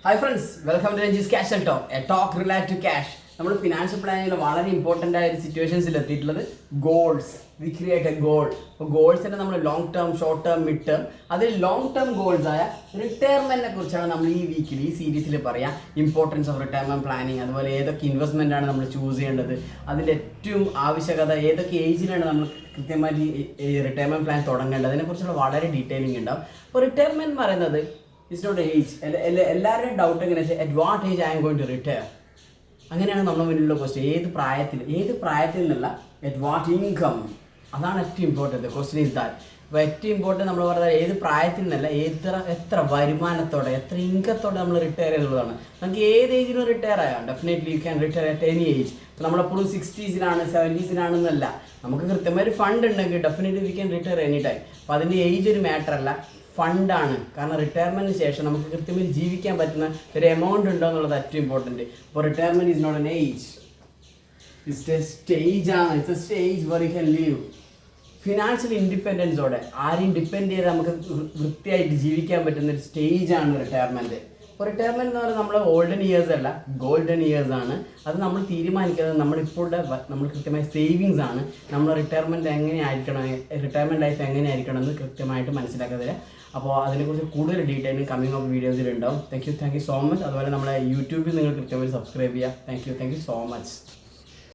Hi friends, welcome to Ranjis Cash and Talk, a talk related to cash. നമ്മൾ financial പ്ലാനിങ്ങിൽ വളരെ important ആയ ഒരു സിറ്റുവേഷൻസിൽ എത്തിയിട്ടുള്ളത് goals. We create a goal. അപ്പോൾ ഗോൾസിൻ്റെ നമ്മൾ long term, short term, mid term, അതിൽ ലോങ് ടേം ഗോൾസ് ആയ റിട്ടയർമെൻറ്റിനെ കുറിച്ചാണ് നമ്മൾ ഈ വീക്കിൽ ഈ സീരീസിൽ പറയാം. ഇമ്പോർട്ടൻസ് ഓഫ് റിട്ടയർമെൻറ്റ് പ്ലാനിങ്, അതുപോലെ ഏതൊക്കെ ഇൻവെസ്റ്റ്മെൻ്റ് ആണ് നമ്മൾ ചൂസ് ചെയ്യേണ്ടത്, അതിൻ്റെ ഏറ്റവും ആവശ്യകത, ഏതൊക്കെ ഏജിലാണ് നമ്മൾ കൃത്യമായിട്ട് ഈ റിട്ടയർമെൻറ്റ് പ്ലാൻ തുടങ്ങേണ്ടത്, അതിനെക്കുറിച്ചുള്ള വളരെ ഡീറ്റെയിലിംഗ് ഉണ്ടാവും. അപ്പോൾ റിട്ടയർമെൻറ്റ് എന്ന് പറയുന്നത് ഇറ്റ്സ് നോട്ട് ഏജ്. എല്ലാവരുടെയും ഡൗട്ട് എങ്ങനെ വെച്ചാൽ at what age I am going to retire, അങ്ങനെയാണ് നമ്മുടെ മുന്നിലുള്ള ക്വസ്റ്റ്യൻ. ഏത് പ്രായത്തിൽ നിന്നുള്ള അറ്റ് വാട്ട് ഇൻകം, അതാണ് ഏറ്റവും ഇമ്പോർട്ടൻറ്റ്. Question is that. അപ്പോൾ ഏറ്റവും ഇമ്പോർട്ടൻറ്റ് നമ്മൾ പറഞ്ഞാൽ ഏത് പ്രായത്തിൽ നിന്നല്ല, എത്ര വരുമാനത്തോടെ, എത്ര ഇൻകത്തോടെ നമ്മൾ റിട്ടയർ ചെയ്തുള്ളതാണ്. നമുക്ക് ഏത് ഏജിലും റിട്ടയർ ആയാം. Definitely you can retire at any age. ഇപ്പോൾ നമ്മളെപ്പോഴും 60s-ലാണ് 70s-ലാണെന്നല്ല, നമുക്ക് കൃത്യമായ ഒരു ഫണ്ട് ഉണ്ടെങ്കിൽ definitely we can retire any time. അപ്പോൾ അതിൻ്റെ ഏജ് ഒരു മാറ്റർ അല്ല, ഫണ്ടാണ്. കാരണം റിട്ടയർമെൻറ്റിന് ശേഷം നമുക്ക് കൃത്യമായി ജീവിക്കാൻ പറ്റുന്ന ഒരു എമൗണ്ട് ഉണ്ടോ എന്നുള്ളത് ഏറ്റവും ഇമ്പോർട്ടൻറ്റ്. അപ്പോൾ retirement is not an age, it's a stage ആണ്. It's a stage where you can live financial ഇൻഡിപെൻഡൻസോടെ. ആരെയും ഡിപ്പെൻഡ് ചെയ്ത് നമുക്ക് വൃത്തിയായിട്ട് ജീവിക്കാൻ പറ്റുന്ന ഒരു സ്റ്റേജാണ് റിട്ടയർമെൻറ്റ്. അപ്പോൾ റിട്ടയർമെൻറ്റ് എന്ന് പറയുന്നത് നമ്മൾ ഓൾഡൻ ഇയേഴ്സ് അല്ല, ഗോൾഡൻ ഇയേഴ്സ് ആണ്. അത് നമ്മൾ തീരുമാനിക്കുന്നത് നമ്മൾ കൃത്യമായ സേവിങ്സ് ആണ്. നമ്മൾ റിട്ടയർമെൻറ്റ് എങ്ങനെയായിരിക്കണം, റിട്ടയർമെൻറ്റ് ലൈഫ് എങ്ങനെയായിരിക്കണം എന്ന് കൃത്യമായിട്ട് മനസ്സിലാക്കുക. അപ്പോൾ അതിനെക്കുറിച്ച് കൂടുതൽ ഡീറ്റെയിലും കമ്മിങ് ഓഫ് വീഡിയോസിലുണ്ടാവും. Thank you so much. അതുപോലെ നമ്മളെ യൂട്യൂബിൽ നിങ്ങൾ കൃത്യമായി സബ്സ്ക്രൈബ് ചെയ്യുക. Thank you so much.